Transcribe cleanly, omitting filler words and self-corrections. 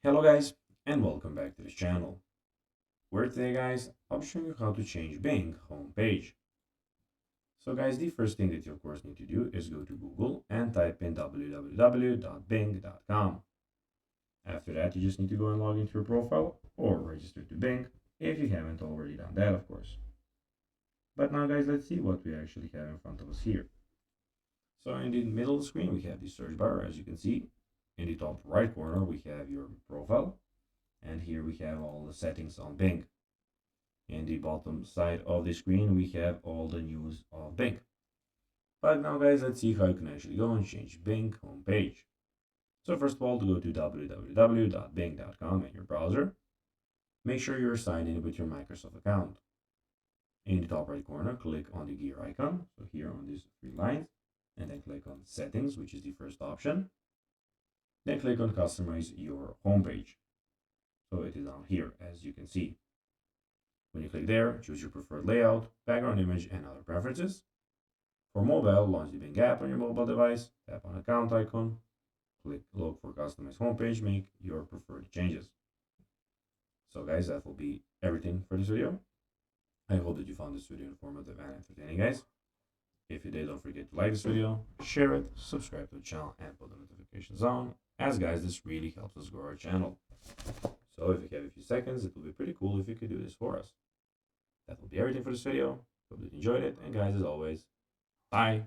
Hello guys and welcome back to this channel, where today guys I'll be showing you how to change Bing homepage. So guys, the first thing that you of course need to do is go to Google and type in www.bing.com. After that you just need to go and log into your profile or register to Bing if you haven't already done that of course. But now guys, let's see what we actually have in front of us here. So in the middle of the screen we have the search bar, as you can see. In the top right corner we have your profile, and here we have all the settings on Bing. In the bottom side of the screen we have all the news of Bing. But now guys, let's see how you can actually go and change Bing homepage. So first of all, to go to www.bing.com in your browser, make sure you're signed in with your Microsoft account. In the top right corner, click on the gear icon, so here on these three lines, and then click on settings, which is the first option. Then click on customize your homepage. So it is down here, as you can see. When you click there, choose your preferred layout, background image, and other preferences. For mobile, launch the Bing app on your mobile device, tap on account icon, click look for customized homepage, make your preferred changes. So guys, that will be everything for this video. I hope that you found this video informative and entertaining, guys. If you did, don't forget to like this video, share it, subscribe to the channel, and put the notifications on, as guys, this really helps us grow our channel. So if you have a few seconds, it will be pretty cool if you could do this for us. That will be everything for this video. Hope that you enjoyed it, and guys, as always, bye.